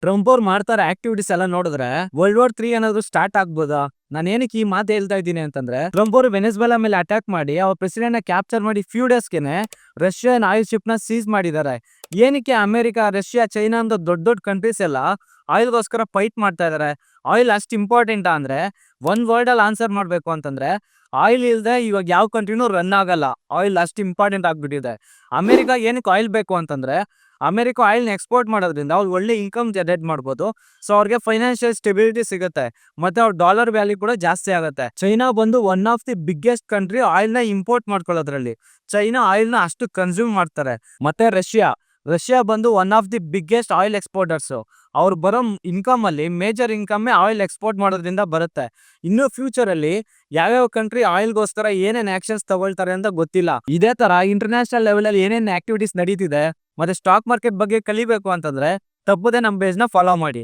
Trump ಅವ್ರು ಮಾಡ್ತಾರೆ activities ಎಲ್ಲ ನೋಡಿದ್ರೆ World War III ಏನಾದ್ರು ಸ್ಟಾರ್ಟ್ ಆಗ್ಬೋದಾ? ನಾನು ಏನಕ್ಕೆ ಈ ಮಾತು ಹೇಳ್ತಾ ಇದ್ದೀನಿ ಅಂತಂದ್ರೆ, ಟ್ರಂಪ್ ಅವರು ವೆನೆಜುವೆಲಾ ಮೇಲೆ ಅಟ್ಯಾಕ್ ಮಾಡಿ ಅವ್ರ ಪ್ರೆಸಿಡೆಂಟ್ ನ ಕ್ಯಾಪ್ಚರ್ ಮಾಡಿ ಫ್ಯೂ ಡೇಸ್ಗೆನೆ ರಷ್ಯನ್ ಆಯಿಲ್ ಶಿಪ್ ನ ಸೀಸ್ ಮಾಡಿದ್ದಾರೆ. ಏನಕ್ಕೆ ಅಮೆರಿಕ, ರಷ್ಯಾ, ಚೈನಾ ಅಂತ ದೊಡ್ಡ ದೊಡ್ಡ ಕಂಟ್ರೀಸ್ ಎಲ್ಲ ಆಯಿಲ್ಗೋಸ್ಕರ ಫೈಟ್ ಮಾಡ್ತಾ ಇದಾರೆ? ಆಯಿಲ್ ಅಷ್ಟು ಇಂಪಾರ್ಟೆಂಟ್ ಅಂದ್ರೆ ಒಂದ್ ವರ್ಡ್ ಅಲ್ಲಿ ಆನ್ಸರ್ ಮಾಡ್ಬೇಕು ಅಂತಂದ್ರೆ, ಆಯಿಲ್ ಇಲ್ದೆ ಇವಾಗ ಯಾವ ಕಂಟ್ರಿನೂ ರನ್ ಆಗಲ್ಲ. ಆಯಿಲ್ ಅಷ್ಟು ಇಂಪಾರ್ಟೆಂಟ್ ಆಗ್ಬಿಟ್ಟಿದೆ. ಅಮೆರಿಕ ಏನಕ್ಕೆ ಆಯಿಲ್ ಬೇಕು ಅಂತಂದ್ರೆ, ಅಮೆರಿಕ ಆಯಿಲ್ ನ ಎಕ್ಸ್ಪೋರ್ಟ್ ಮಾಡೋದ್ರಿಂದ ಅವ್ರು ಒಳ್ಳೆ ಇನ್ಕಮ್ ಜನರೇಟ್ ಮಾಡ್ಬೋದು. ಸೊ ಅವ್ರಿಗೆ ಫೈನಾನ್ಷಿಯಲ್ ಸ್ಟೆಬಿಲಿಟಿ ಸಿಗುತ್ತೆ, ಮತ್ತೆ ಅವ್ರ ಡಾಲರ್ ವ್ಯಾಲ್ಯೂ ಕೂಡ ಜಾಸ್ತಿ ಆಗುತ್ತೆ. ಚೈನಾ ಬಂದು one of the biggest country oil ನ ಇಂಪೋರ್ಟ್ ಮಾಡ್ಕೊಳ್ಳೋದ್ರಲ್ಲಿ. ಚೈನಾ ಆಯಿಲ್ ನ ಅಷ್ಟು ಕನ್ಸ್ಯೂಮ್ ಮಾಡ್ತಾರೆ. ಮತ್ತೆ ರಷ್ಯಾ ಬಂದು one of the biggest oil exporters. ಅವ್ರು ಬರೋ ಇನ್ಕಮ್ ಅಲ್ಲಿ ಮೇಜರ್ ಇನ್ಕಮ್ ಆಯಿಲ್ ಎಕ್ಸ್ಪೋರ್ಟ್ ಮಾಡೋದ್ರಿಂದ ಬರುತ್ತೆ. ಇನ್ನು ಫ್ಯೂಚರ್ ಅಲ್ಲಿ ಯಾವ್ಯಾವ ಕಂಟ್ರಿ ಆಯಿಲ್ಗೋಸ್ಕರ ಏನೇನ್ ಆಕ್ಷನ್ಸ್ ತಗೊಳ್ತಾರೆ ಅಂತ ಗೊತ್ತಿಲ್ಲ. ಇದೇ ತರ ಇಂಟರ್ನ್ಯಾಷನಲ್ ಲೆವೆಲ್ ಅಲ್ಲಿ ಏನೇನ್ ಆಕ್ಟಿವಿಟೀಸ್ ನಡೀತಿದೆ ಮತ್ತೆ ಸ್ಟಾಕ್ ಮಾರ್ಕೆಟ್ ಬಗ್ಗೆ ಕಲಿಬೇಕು ಅಂತಂದ್ರೆ ತಪ್ಪದೆ ನಮ್ಮ ಪೇಜ್ ನ ಫಾಲೋ ಮಾಡಿ.